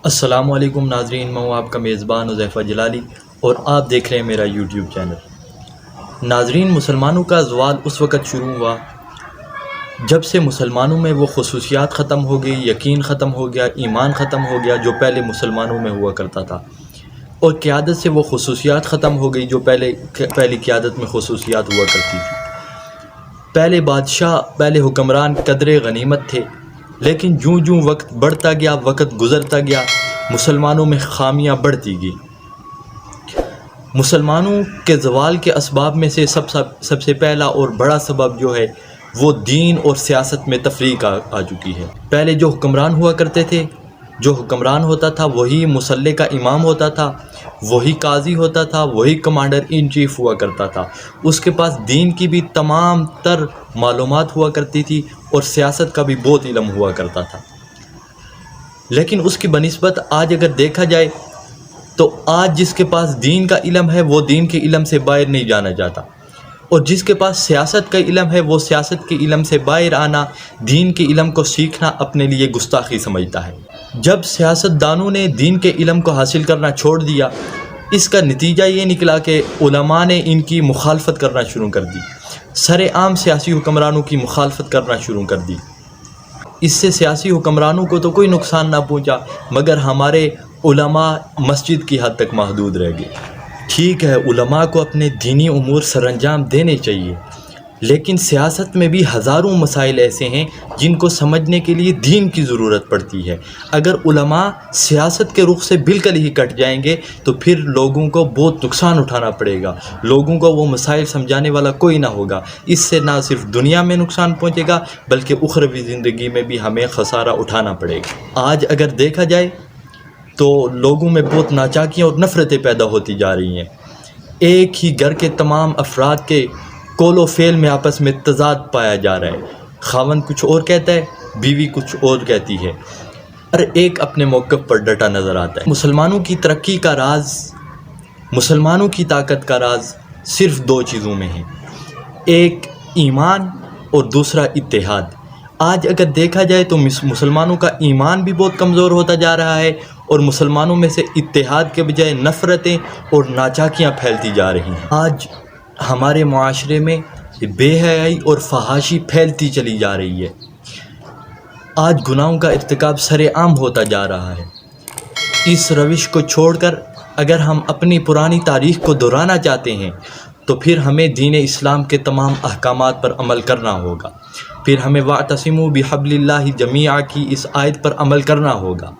السلام علیکم ناظرین، میں ہوں آپ کا میزبان حذیفہ جلالی اور آپ دیکھ رہے ہیں میرا یوٹیوب چینل۔ ناظرین، مسلمانوں کا زوال اس وقت شروع ہوا جب سے مسلمانوں میں وہ خصوصیات ختم ہو گئی، یقین ختم ہو گیا، ایمان ختم ہو گیا جو پہلے مسلمانوں میں ہوا کرتا تھا، اور قیادت سے وہ خصوصیات ختم ہو گئی جو پہلی قیادت میں خصوصیات ہوا کرتی تھی۔ پہلے بادشاہ، پہلے حکمران قدر غنیمت تھے، لیکن جوں جوں وقت بڑھتا گیا، وقت گزرتا گیا، مسلمانوں میں خامیاں بڑھتی گئیں۔ مسلمانوں کے زوال کے اسباب میں سے سب سے پہلا اور بڑا سبب جو ہے وہ دین اور سیاست میں تفریق آ چکی ہے۔ پہلے جو حکمران ہوا کرتے تھے، جو حکمران ہوتا تھا وہی مسلح کا امام ہوتا تھا، وہی قاضی ہوتا تھا، وہی کمانڈر ان چیف ہوا کرتا تھا، اس کے پاس دین کی بھی تمام تر معلومات ہوا کرتی تھی اور سیاست کا بھی بہت علم ہوا کرتا تھا۔ لیکن اس کی بنسبت آج اگر دیکھا جائے تو آج جس کے پاس دین کا علم ہے وہ دین کے علم سے باہر نہیں جانا چاہتا، اور جس کے پاس سیاست کا علم ہے وہ سیاست کے علم سے باہر آنا، دین کے علم کو سیکھنا اپنے لیے گستاخی سمجھتا ہے۔ جب سیاست دانوں نے دین کے علم کو حاصل کرنا چھوڑ دیا، اس کا نتیجہ یہ نکلا کہ علماء نے ان کی مخالفت کرنا شروع کر دی، سر عام سیاسی حکمرانوں کی مخالفت کرنا شروع کر دی۔ اس سے سیاسی حکمرانوں کو تو کوئی نقصان نہ پہنچا، مگر ہمارے علماء مسجد کی حد تک محدود رہ گئے۔ ٹھیک ہے، علماء کو اپنے دینی امور سر انجام دینے چاہیے، لیکن سیاست میں بھی ہزاروں مسائل ایسے ہیں جن کو سمجھنے کے لیے دین کی ضرورت پڑتی ہے۔ اگر علماء سیاست کے رخ سے بالکل ہی کٹ جائیں گے تو پھر لوگوں کو بہت نقصان اٹھانا پڑے گا، لوگوں کو وہ مسائل سمجھانے والا کوئی نہ ہوگا۔ اس سے نہ صرف دنیا میں نقصان پہنچے گا بلکہ اخروی زندگی میں بھی ہمیں خسارہ اٹھانا پڑے گا۔ آج اگر دیکھا جائے تو لوگوں میں بہت ناچاکیاں اور نفرتیں پیدا ہوتی جا رہی ہیں۔ ایک ہی گھر کے تمام افراد کے قول و فعل میں آپس میں تضاد پایا جا رہا ہے، خاوند کچھ اور کہتا ہے، بیوی کچھ اور کہتی ہے، اور ایک اپنے موقف پر ڈٹا نظر آتا ہے۔ مسلمانوں کی ترقی کا راز، مسلمانوں کی طاقت کا راز صرف دو چیزوں میں ہے، ایک ایمان اور دوسرا اتحاد۔ آج اگر دیکھا جائے تو مسلمانوں کا ایمان بھی بہت کمزور ہوتا جا رہا ہے، اور مسلمانوں میں سے اتحاد کے بجائے نفرتیں اور ناچاکیاں پھیلتی جا رہی ہیں۔ آج ہمارے معاشرے میں بے حیائی اور فحاشی پھیلتی چلی جا رہی ہے۔ آج گناہوں کا ارتکاب سر عام ہوتا جا رہا ہے۔ اس روش کو چھوڑ کر اگر ہم اپنی پرانی تاریخ کو دہرانا چاہتے ہیں تو پھر ہمیں دین اسلام کے تمام احکامات پر عمل کرنا ہوگا، پھر ہمیں وَاعْتَصِمُوا بِحَبْلِ اللَّهِ جَمِيعًا کی اس آیت پر عمل کرنا ہوگا،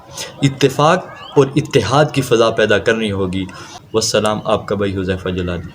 اتفاق اور اتحاد کی فضا پیدا کرنی ہوگی۔ والسلام، آپ کا بھائی حذیفہ جلالی۔